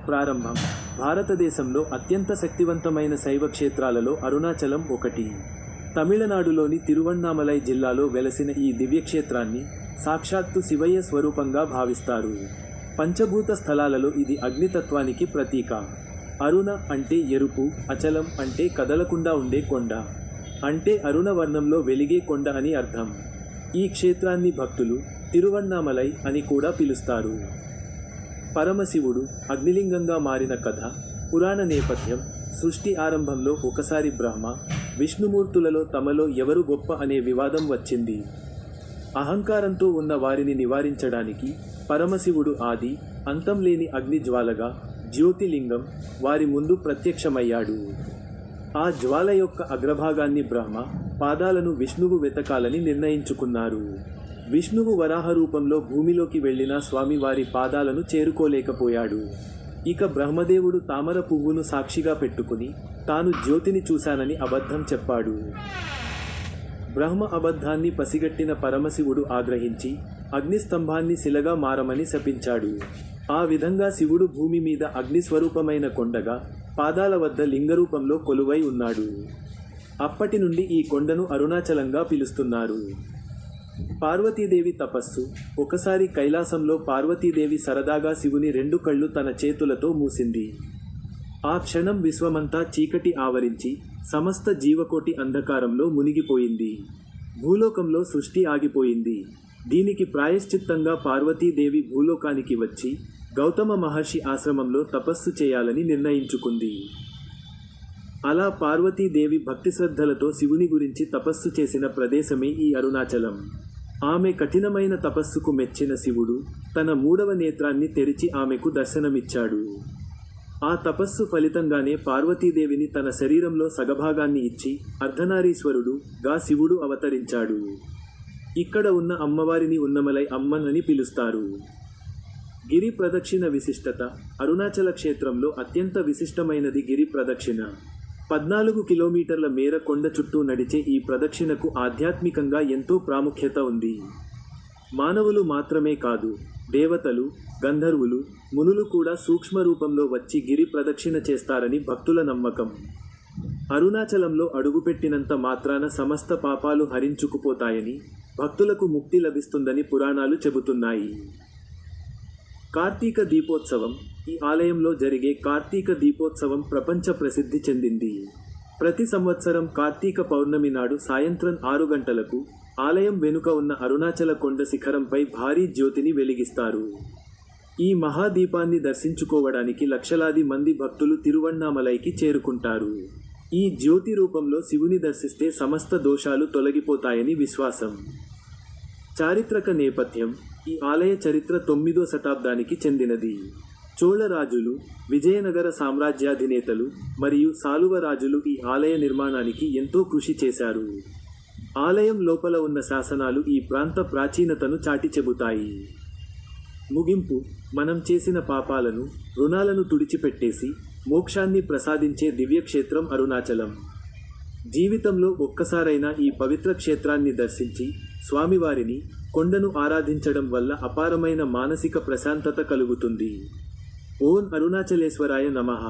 ప్రారంభం. భారతదేశంలో అత్యంత శక్తివంతమైన శైవ క్షేత్రాలలో అరుణాచలం ఒకటి. తమిళనాడులోని తిరువణ్ణామలై జిల్లాలో వెలసిన ఈ దివ్యక్షేత్రాన్ని సాక్షాత్తు శివయ్య స్వరూపంగా భావిస్తారు. పంచభూత స్థలాలలో ఇది అగ్నితత్వానికి ప్రతీక. అరుణ అంటే ఎరుపు, అచలం అంటే కదలకుండా ఉండే కొండ, అంటే అరుణ వర్ణంలో వెలిగే కొండ అని అర్థం. ఈ క్షేత్రాన్ని భక్తులు తిరువణ్ణామలై అని కూడా పిలుస్తారు. పరమశివుడు అగ్నిలింగంగా మారిన కథ, పురాణ నేపథ్యం. సృష్టి ఆరంభంలో ఒకసారి బ్రహ్మ, విష్ణుమూర్తులలో తమలో ఎవరు గొప్ప అనే వివాదం వచ్చింది. అహంకారంతో ఉన్న వారిని నివారించడానికి పరమశివుడు ఆది అంతం లేని అగ్ని జ్వాలగా, జ్యోతిలింగం వారి ముందు ప్రత్యక్షమయ్యాడు. ఆ జ్వాల యొక్క అగ్రభాగాన్ని బ్రహ్మ, పాదాలను విష్ణువు వెతకాలని నిర్ణయించుకున్నారు. విష్ణువు వరాహ రూపంలో భూమిలోకి వెళ్ళిన స్వామివారి పాదాలను చేరుకోలేకపోయాడు. ఇక బ్రహ్మదేవుడు తామర పువ్వును సాక్షిగా పెట్టుకుని తాను జ్యోతిని చూశానని అబద్ధం చెప్పాడు. బ్రహ్మ అబద్ధాన్ని పసిగట్టిన పరమశివుడు ఆగ్రహించి అగ్నిస్తంభాన్ని శిలగా మారమని శపించాడు. ఆ విధంగా శివుడు భూమి మీద అగ్నిస్వరూపమైన కొండగా, పాదాల వద్ద లింగరూపంలో కొలువై ఉన్నాడు. అప్పటి నుండి ఈ కొండను అరుణాచలంగా పిలుస్తున్నారు. పార్వతీదేవి తపస్సు. ఒకసారి కైలాసంలో పార్వతీదేవి సరదాగా శివుని 2 కళ్ళు తన చేతులతో మూసింది. ఆ క్షణం విశ్వమంతా చీకటి ఆవరించి సమస్త జీవకోటి అంధకారంలో మునిగిపోయింది. భూలోకంలో సృష్టి ఆగిపోయింది. దీనికి ప్రాయశ్చిత్తంగా పార్వతీదేవి భూలోకానికి వచ్చి గౌతమ మహర్షి ఆశ్రమంలో తపస్సు చేయాలని నిర్ణయించుకుంది. అలా పార్వతీదేవి భక్తి శ్రద్ధలతో శివుని గురించి తపస్సు చేసిన ప్రదేశమే ఈ అరుణాచలం. ఆమె కఠినమైన తపస్సుకు మెచ్చిన శివుడు తన 3వ నేత్రాన్ని తెరిచి ఆమెకు దర్శనమిచ్చాడు. ఆ తపస్సు ఫలితంగానే పార్వతీదేవిని తన శరీరంలో సగభాగాన్ని ఇచ్చి అర్ధనారీశ్వరుడుగా శివుడు అవతరించాడు. ఇక్కడ ఉన్న అమ్మవారిని ఉన్నమలై అమ్మన్ అని పిలుస్తారు. గిరి ప్రదక్షిణ విశిష్టత. అరుణాచల క్షేత్రంలో అత్యంత విశిష్టమైనది గిరి ప్రదక్షిణ. 14 కిలోమీటర్ల మేర కొండ చుట్టూ నడిచే ఈ ప్రదక్షిణకు ఆధ్యాత్మికంగా ఎంతో ప్రాముఖ్యత ఉంది. మానవులు మాత్రమే కాదు, దేవతలు, గంధర్వులు, మునులు కూడా సూక్ష్మ రూపంలో వచ్చి గిరి ప్రదక్షిణ చేస్తారని భక్తుల నమ్మకం. అరుణాచలంలో అడుగుపెట్టినంత మాత్రాన సమస్త పాపాలు హరించుకుపోతాయని, భక్తులకు ముక్తి లభిస్తుందని పురాణాలు చెబుతున్నాయి. కార్తీక దీపోత్సవం. ఈ ఆలయంలో జరిగే కార్తీక దీపోత్సవం ప్రపంచ ప్రసిద్ధి చెందింది. ప్రతి సంవత్సరం కార్తీక పౌర్ణమి నాడు సాయంత్రం 6 గంటలకు ఆలయం వెనుక ఉన్న అరుణాచల కొండ శిఖరంపై భారీ జ్యోతిని వెలిగిస్తారు. ఈ మహాదీపాన్ని దర్శించుకోవడానికి లక్షలాది మంది భక్తులు తిరువణ్ణామలైకి చేరుకుంటారు. ఈ జ్యోతి రూపంలో శివుని దర్శిస్తే సమస్త దోషాలు తొలగిపోతాయని విశ్వాసం. చారిత్రక నేపథ్యం. ఈ ఆలయ చరిత్ర 9వ శతాబ్దానికి చెందినది. చోళ రాజులు, విజయనగర సామ్రాజ్యాధినేతలు మరియు సాలువ రాజులు ఈ ఆలయ నిర్మాణానికి ఎంతో కృషి చేశారు. ఆలయం లోపల ఉన్న శాసనాలు ఈ ప్రాంత ప్రాచీనతను చాటి చెబుతాయి. ముగింపు. మనం చేసిన పాపాలను, రుణాలను తుడిచిపెట్టేసి మోక్షాన్ని ప్రసాదించే దివ్యక్షేత్రం అరుణాచలం. జీవితంలో ఒక్కసారైనా ఈ పవిత్ర క్షేత్రాన్ని దర్శించి స్వామివారిని, కొండను ఆరాధించడం వల్ల అపారమైన మానసిక ప్రశాంతత కలుగుతుంది. ఓం అరుణాచలేశ్వరాయ నమః.